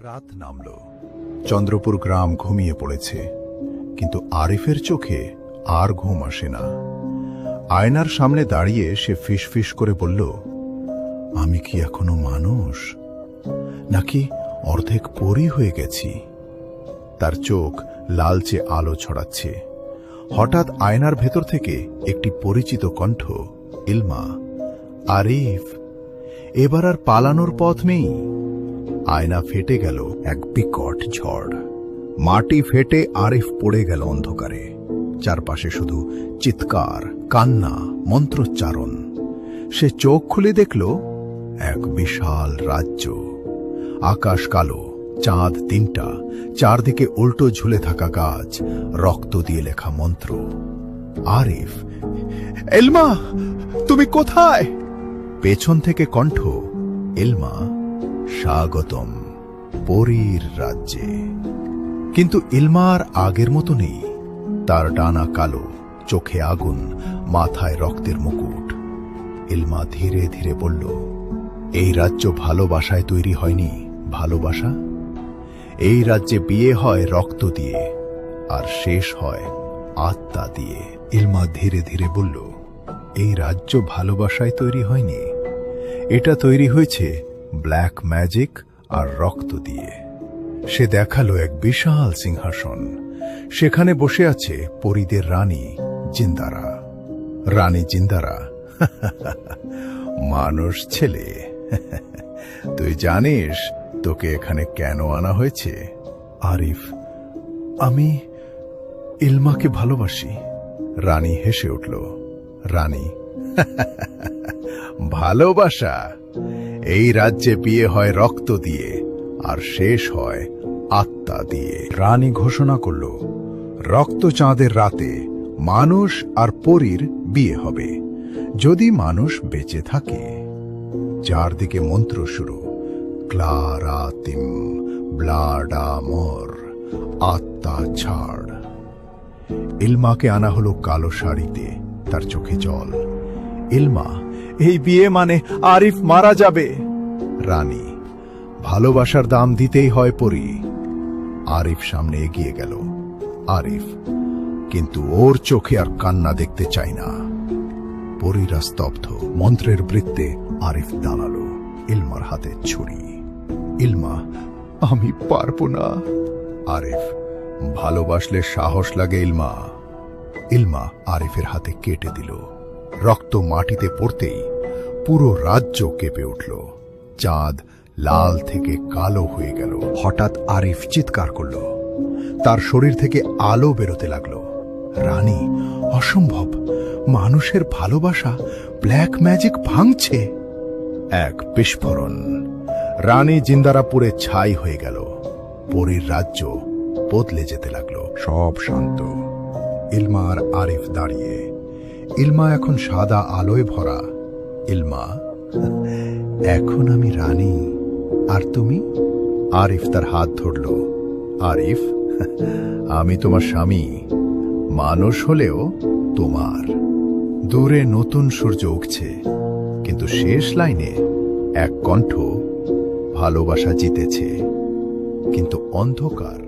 রাত নামল। চন্দ্রপুর গ্রাম ঘুমিয়ে পড়েছে, কিন্তু আরিফের চোখে আর ঘুম আসে না। আয়নার সামনে দাঁড়িয়ে সে ফিসফিস করে বলল, আমি কি এখনো মানুষ, নাকি অর্ধেক পরী হয়ে গেছি? তার চোখ লালচে আলো ছড়াচ্ছে। হঠাৎ আয়নার ভেতর থেকে একটি পরিচিত কণ্ঠ, ইলমা। আরিফ, এবার আর পালানোর পথ নেই। আয়না ফেটে গেল এক বিকট ঝড়। মাটি ফেটে আরিফ পড়ে গেল অন্ধকারে। চারপাশে শুধু চিৎকার, কান্না, মন্ত্রোচ্চারণ। সে চোখ খুলে দেখল এক বিশাল রাজ্য। আকাশ কালো, চাঁদ তিনটা, চারদিকে উল্টো ঝুলে থাকা গাছ, রক্ত দিয়ে লেখা মন্ত্র। আরিফ, এলমা, তুমি কোথায়? পেছন থেকে কণ্ঠ, এলমা, স্বাগতম পরীর রাজ্যে। কিন্তু ইলমা আর আগের মতো নেই। তার ডানা কালো, চোখে আগুন, মাথায় রক্তের মুকুট। ইলমা ধীরে ধীরে বলল, এই রাজ্য ভালোবাসায় তৈরি হয়নি। ভালোবাসা, এই রাজ্যে বিয়ে হয় রক্ত দিয়ে, আর শেষ হয় আত্মা দিয়ে। ইলমা ধীরে ধীরে বলল, এই রাজ্য ভালোবাসায় তৈরি হয়নি, এটা তৈরি হয়েছে ব্ল্যাক ম্যাজিক আর রক্ত দিয়ে। সে দেখালো এক বিশাল সিংহাসন। সেখানে বসে আছে পরীদের রানী জিন্দারা। রানী জিন্দারা, মানুষ ছেলে, তুই জানিস তোকে এখানে কেন আনা হয়েছে? আরিফ, আমি ইলমাকে ভালোবাসি। রানী হেসে উঠল। রানী, ভালোবাসা? এই রাজ্যে বিয়ে হয় রক্ত দিয়ে, আর শেষ হয় আত্মা দিয়ে। রানী ঘোষণা করল, রক্তচাঁদের রাতে মানুষ আর পরীর বিয়ে হবে, যদি মানুষ বেঁচে থাকে। চারদিকে মন্ত্র শুরু, ক্লারাতিম ব্লাডামর, আত্মা ছাড়। ইলমাকে আনা হলো কালো শাড়িতে, তার চোখে জল। ইলমা, এই বিয়ে মানে আরিফ মারা যাবে। রানী, ভালোবাসার দাম দিতেই হয় পরী। আরিফ সামনে এগিয়ে গেল। আরিফ, কিন্তু ওর চোখে আর কান্না দেখতে চাই না। পরীরা স্তব্ধ। মন্ত্রের বৃত্তে আরিফ দাঁড়ালো, ইলমার হাতে ছুরি। ইলমা, আমি পারবো না। আরিফ, ভালোবাসলে সাহস লাগে ইলমা। ইলমা আরিফের হাতে কেটে দিল। রক্ত মাটিতে পড়তেই পুরো রাজ্য কেঁপে উঠল। চাঁদ লাল থেকে কালো হয়ে গেল। হঠাৎ আরিফ চিৎকার করল। তার শরীর থেকে আলো বেরোতে লাগলো। রানী, অসম্ভব, মানুষের ভালোবাসা ব্ল্যাক ম্যাজিক ভাঙছে। এক বিস্ফোরণ। রানী জিন্দারা পুড়ে ছাই হয়ে গেল। পরীর রাজ্য বদলে যেতে লাগলো। সব শান্ত। ইলমা আর আরিফ দাঁড়িয়ে। ইলমা এখন সাদা আলোয় ভরা। ইলমা, এখন আমি রানী, আর তুমি? আরিফ তার হাত ধরল। আরিফ, আমি তোমার স্বামী, মানুষ হলেও তোমার। দূরে নতুন সূর্য উঠছে, কিন্তু শেষ লাইনে এক কণ্ঠ, ভালোবাসা জিতেছে, কিন্তু অন্ধকার